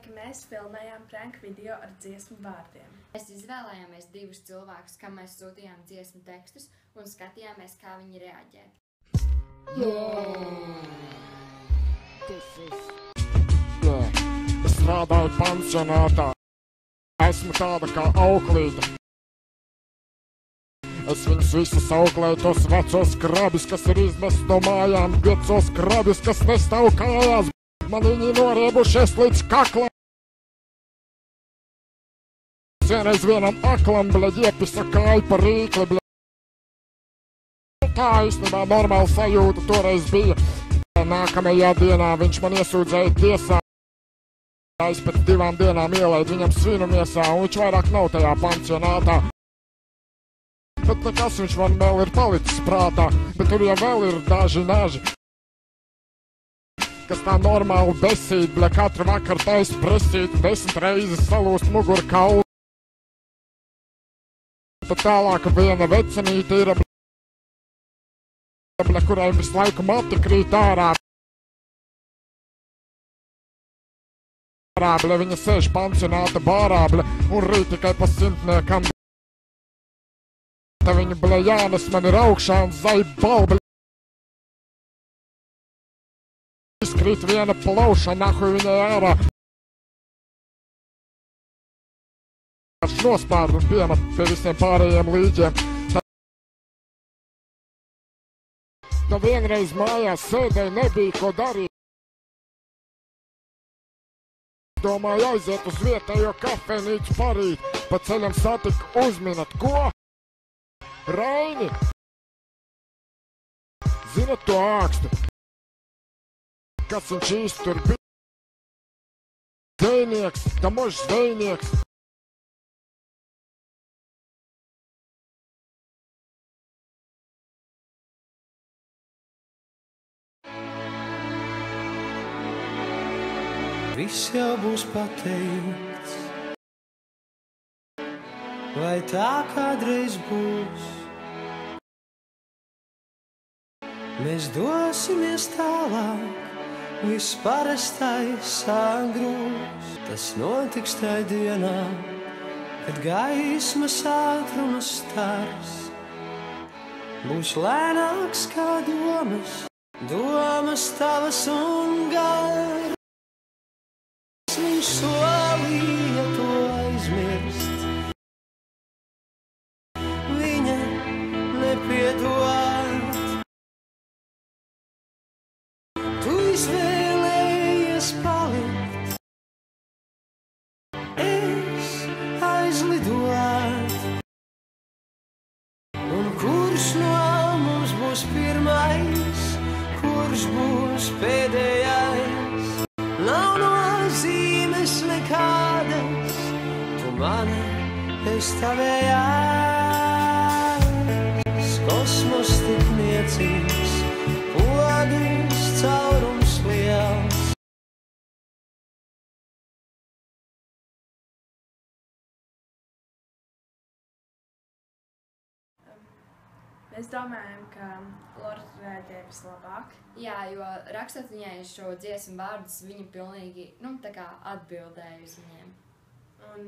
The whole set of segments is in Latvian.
ka mēs filmējām prank video ar dziesmu vārdiem. Mēs izvēlējāmies 2 cilvēkus, kam mēs sūtījām dziesmu tekstus un skatījāmies, kā viņi reaģē. Es strādāju pansionātā. Esmu tāda kā auklīte. Es viņus visus auklēju, tos vecos krabjus, kas ir izmest no mājām, piecos krabjus, kas nestāv kājās. Man viņi noriebušies līdz kaklam. Vienreiz vienam aklam, bļaļ, iepisa kāju par rīkli, bļaļ. Tā īstenībā normāla sajūta toreiz bija. Nākamajā dienā viņš man iesūdzēja tiesā. Es pēc 2 dienām ielaidu viņam svinu miesā, un viņš vairāk nav tajā pansionātā. Bet nekas viņš man vēl ir palicis prātā, bet tur jau vēl ir daži naži, kas tā normāli besīt, bļa, katru vakaru taisa presīt, 10 reizes salūst mugurkaulu. Tad tālāk viena vecenīte ir, bļa, kurai visu laiku mati krīt ārā. Bļa, viņa sēž pansionāta bārā, bļa, un rīt tikai pa 100. Tā viņa, bļa, jānes man ir augšā un zaibal, bļa. Izkrīt viena plauša, nahuj viņai ārā. Viņš nospārd un piemet pie visiem pārējiem līģiem. Tā vienreiz mājās sēdēja, nebija ko darīt. Domāju aiziet uz vietējo kafejnīcu parīt, pa ceļam satiku uzminat, ko? Raini! Zinat to ākstu? Kas viņš īsti tur bija? Zvejnieks, tamožs zvejnieks. Viss jau būs pateikts. Vai tā kādreiz būs? Mēs dosimies tālāk, viss parastais sāgrūs. Tas notiks tai dienā, kad gaismas ātrums stars. Būs lēnāks kā domas, domas tavas un garas. Viņš solīja to aizmirst. Viņa nepiedod. Tu izvēlējies palikt. Es aizlidot. Un kurš no mums būs pirmais? Kurš būs pēdējais? Nav nozīmes nekādas. Tu mani, es tavējās. Kosmos tik niecīgs, pogas caurums liels. Mēs domājam, ka Lora reaģēja vislabāk. Jā, jo rakstot viņai šo dziesmu vārdus, viņa pilnīgi, tā kā atbildēja uz viņiem. Un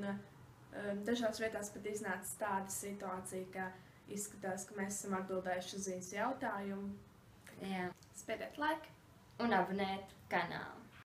dažās vietās pat iznāca tāda situācija, ka izskatās, ka mēs esam atbildējuši uz viņas jautājumu. Jā. Spiediet like un abonēt kanālu.